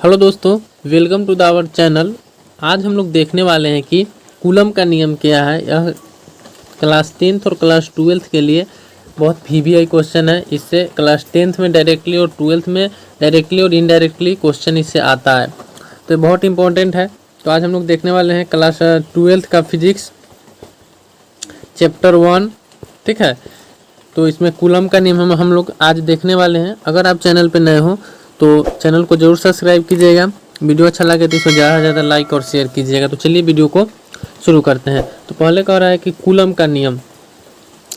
Hello दोस्तों, welcome to the our channel. आज हम लोग देखने वाले हैं कि कूलम का नियम क्या है। यह क्लास 10th और क्लास 12th के लिए बहुत वीवीआई क्वेश्चन है। इससे क्लास 10th में डायरेक्टली और 12th में डायरेक्टली और इनडायरेक्टली क्वेश्चन इससे आता है, तो ये बहुत इंपॉर्टेंट है। तो आज हम लोग देखने वाले हैं क्लास 12th का फिजिक्स चैप्टर 1, ठीक है। तो इसमें कूलम का नियम हम लोग आज देखने वाले हैं। अगर आप चैनल पर नए हो तो चैनल को जरूर सब्सक्राइब कीजिएगा। वीडियो अच्छा लगे तो इसको ज़्यादा से ज़्यादा लाइक और शेयर कीजिएगा। तो चलिए वीडियो को शुरू करते हैं। तो पहले कह रहा है कि कूलम का नियम।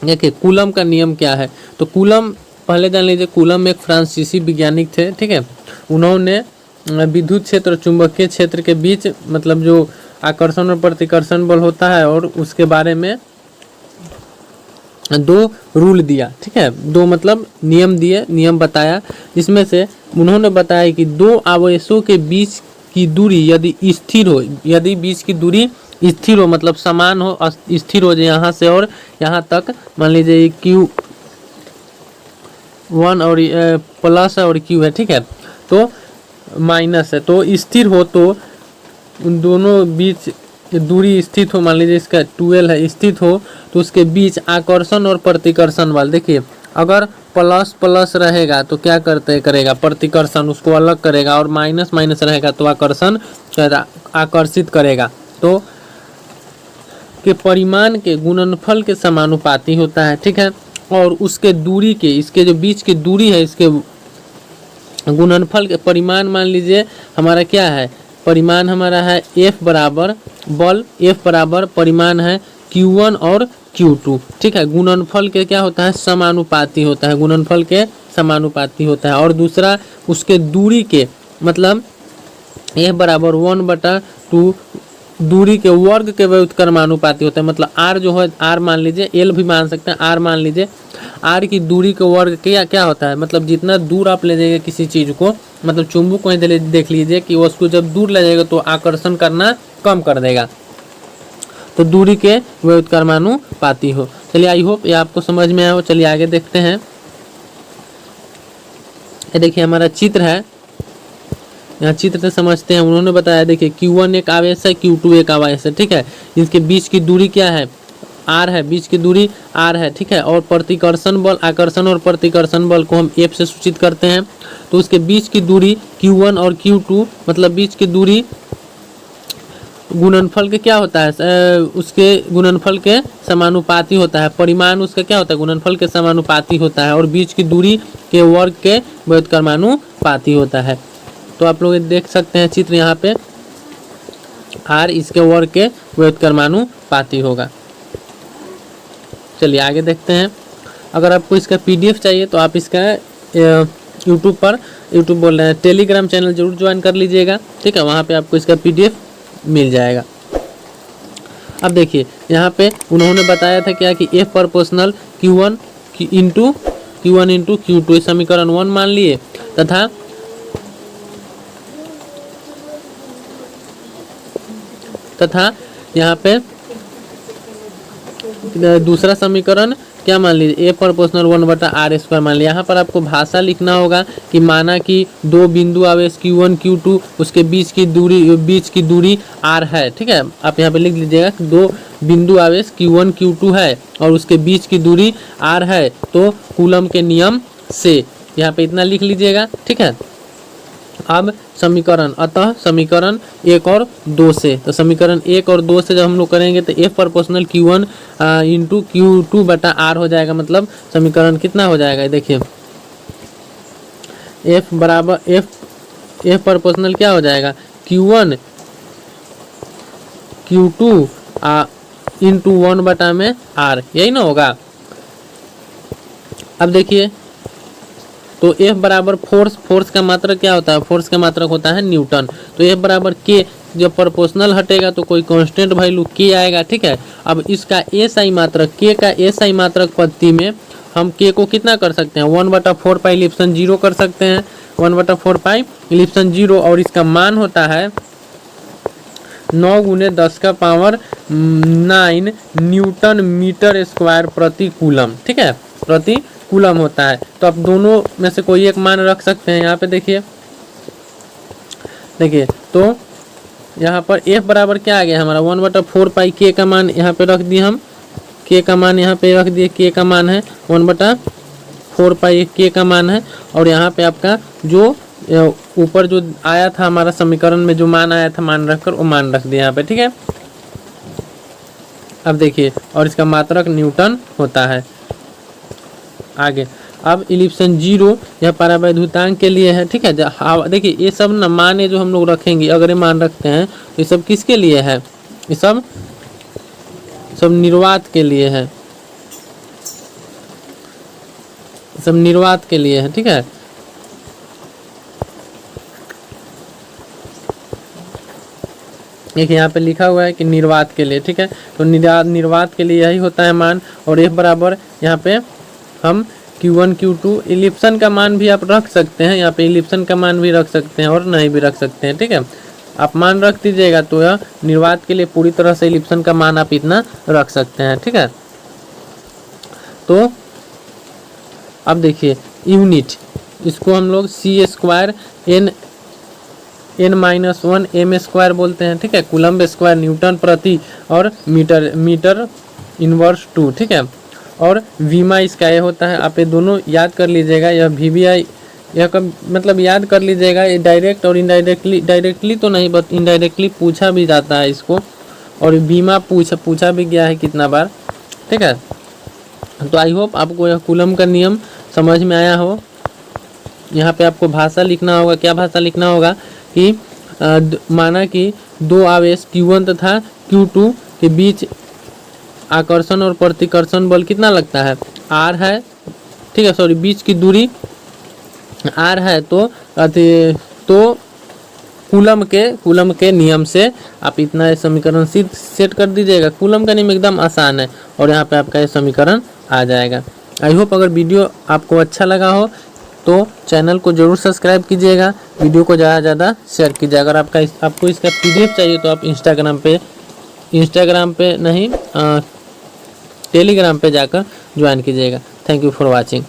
देखिए कूलम का नियम क्या है। तो कूलम पहले जान लीजिए, कूलम एक फ्रांसीसी वैज्ञानिक थे, ठीक है। उन्होंने विद्युत क्षेत्र और चुंबकीय क्षेत्र के बीच मतलब जो आकर्षण और प्रतिकर्षण बल होता है और उसके बारे में दो रूल दिया, ठीक है। दो मतलब नियम दिए, नियम बताया, जिसमें से उन्होंने बताया कि दो आवेशों के बीच की दूरी यदि स्थिर हो, यदि बीच की दूरी स्थिर हो मतलब समान हो, स्थिर हो जाए यहाँ से और यहाँ तक, मान लीजिए Q1 और प्लस और Q है, ठीक है, तो माइनस है, तो स्थिर हो, तो उन दोनों बीच दूरी स्थित हो, मान लीजिए इसका 12 है, स्थित हो, तो उसके बीच आकर्षण और प्रतिकर्षण बल। देखिए अगर प्लस प्लस रहेगा तो क्या करेगा प्रतिकर्षण उसको अलग करेगा, और माइनस माइनस रहेगा तो आकर्षण आकर्षित करेगा। तो के परिमाण के गुणनफल के समानुपाती होता है, ठीक है। और उसके दूरी के, इसके जो बीच की दूरी है, इसके गुणनफल के परिमाण मान लीजिए हमारा क्या है, परिमाण हमारा है F बराबर बल, F बराबर परिमाण है Q1 और Q2, ठीक है। गुणनफल के क्या होता है, समानुपाती होता है, गुणनफल के समानुपाती होता है। और दूसरा उसके दूरी के मतलब F बराबर 1/2 दूरी के वर्ग के व्युत्क्रमानुपाती होता है। मतलब R जो है, R मान लीजिए, L भी मान सकते हैं, R मान लीजिए, R की दूरी के वर्ग क्या होता है, मतलब जितना दूर आप ले जाइएगा किसी चीज़ को, मतलब चुंबक को देख लीजिए कि उसको जब दूर ले जाएगा तो आकर्षण करना कम कर देगा, तो दूरी के व्युत्क्रमानुपाती हो। चलिए आई होप ये आपको समझ में आया हो। चलिए आगे देखते हैं। ये देखिए हमारा चित्र है, यहाँ चित्र से समझते हैं। उन्होंने बताया, देखिए Q1 एक आवेश है, Q2 एक आवेश है, ठीक है। इसके बीच की दूरी क्या है, R है, बीच की दूरी R है, ठीक है। और प्रतिकर्षण बल, आकर्षण और प्रतिकर्षण बल को हम F से सूचित करते हैं। तो उसके बीच की दूरी Q1 और Q2 मतलब बीच की दूरी गुणनफल के क्या होता है, उसके गुणनफल के समानुपाती होता है। परिमाण उसका क्या होता है, गुणनफल के समानुपाती होता है, और बीच की दूरी के वर्ग के व्युत्क्रमानुपाती होता है। तो आप लोग देख सकते हैं चित्र यहाँ पे, R इसके वर्ग के व्युत्क्रमानुपाती होगा। चलिए आगे देखते हैं। अगर आपको इसका PDF चाहिए तो आप इसका यूट्यूब बोल रहे हैं, टेलीग्राम चैनल जरूर ज्वाइन कर लीजिएगा, ठीक है। वहाँ पे आपको इसका PDF मिल जाएगा। अब देखिए यहाँ पे उन्होंने बताया था क्या कि F proportional Q1 into Q2 समीकरण 1 मान लिए, तथा यहाँ पे दूसरा समीकरण क्या मान लीजिए, F प्रोपोर्शनल 1/r² मान लिया। यहाँ पर आपको भाषा लिखना होगा कि माना कि दो बिंदु आवेश Q1 Q2 उसके बीच की दूरी r है, ठीक है। आप यहाँ पे लिख लीजिएगा कि दो बिंदु आवेश Q1 Q2 है और उसके बीच की दूरी r है, तो कूलम के नियम से यहाँ पे इतना लिख लीजिएगा, ठीक है। अब समीकरण, अतः समीकरण 1 और 2 से, तो समीकरण 1 और 2 से जब हम लोग करेंगे तो F proportional Q1 into Q2/r हो जाएगा। मतलब समीकरण कितना हो जाएगा, देखिए F बराबर F प्रोपोर्शनल क्या हो जाएगा, Q1 Q2 इंटू 1/r, यही ना होगा। अब देखिए तो F बराबर फोर्स का मात्रक क्या होता है, फोर्स का मात्रक होता है न्यूटन। तो F बराबर K, जब प्रोपोर्शनल हटेगा तो कोई कांस्टेंट वैल्यू K आएगा, ठीक है। अब इसका SI मात्रक, K का SI मात्रक पद्धति में हम K को कितना कर सकते हैं, 1/4 पाई इलिप्सन 0 कर सकते हैं, 1/4 पाई इलिप्सन 0, और इसका मान होता है 9 × 10⁹ न्यूटन मीटर स्क्वायर प्रति कूलम, ठीक है, प्रति कूलम होता है। तो आप दोनों में से कोई एक मान रख सकते हैं। यहाँ पे देखिए देखिए तो यहाँ पर f बराबर क्या आ गया हमारा 1/4 पाई k का मान यहाँ पे रख दिए हम, k का मान यहाँ पे रख दिए, k का मान है 1/4 पाई k का मान है। और यहाँ पे आपका जो ऊपर जो आया था हमारा समीकरण में जो मान आया था मान रखकर वो मान रख दिया यहाँ पे, ठीक है। अब देखिए और इसका मात्रक न्यूटन होता है। आगे अब इलिप्सन 0 यह परावैद्युतांक के लिए है, ठीक है। देखिए ये सब न मान है जो हम लोग रखेंगे, अगर ये मान रखते हैं तो ये सब किसके लिए है, ये सब निर्वात के लिए है, सब निर्वात के लिए है, ठीक है। देखिए यहाँ पे लिखा हुआ है कि निर्वात के लिए, ठीक है। तो निर्वात के लिए यही होता है मान। और f बराबर यहाँ पे हम Q1 Q2 इलिप्सन का मान भी आप रख सकते हैं, यहाँ पे इलिप्सन का मान भी रख सकते हैं और नहीं भी रख सकते हैं, ठीक है। आप मान रख दीजिएगा तो यह निर्वात के लिए पूरी तरह से इलिप्सन का मान आप इतना रख सकते हैं, ठीक है। तो अब देखिए यूनिट, इसको हम लोग c² n-1 m² बोलते हैं, ठीक है। कूलम्ब स्क्वायर न्यूटन प्रति और मीटर इनवर्स 2, ठीक है। और वीमा इसका ये होता है, आप ये दोनों याद कर लीजिएगा। यह VBI यह मतलब याद कर लीजिएगा, ये डायरेक्ट और डायरेक्टली तो नहीं बट इनडायरेक्टली पूछा भी जाता है इसको। और बीमा पूछा भी गया है कितना बार, ठीक है। तो आई होप आपको यह कूलम्ब का नियम समझ में आया हो। यहाँ पे आपको भाषा लिखना होगा, क्या भाषा लिखना होगा कि माना कि दो आवेश Q1 तथा Q2 के बीच आकर्षण और प्रतिकर्षण बल कितना लगता है, R है, ठीक है। सॉरी बीच की दूरी R है, तो कूलम्ब के नियम से आप इतना ये समीकरण सेट कर दीजिएगा। कूलम्ब का नियम एकदम आसान है और यहाँ पे आपका ये समीकरण आ जाएगा। आई होप अगर वीडियो आपको अच्छा लगा हो तो चैनल को जरूर सब्सक्राइब कीजिएगा, वीडियो को ज़्यादा से ज़्यादा शेयर कीजिए। अगर आपको इसका PDF चाहिए तो आप इंस्टाग्राम पे नहीं टेलीग्राम पे जाकर ज्वाइन कीजिएगा। Thank you for watching.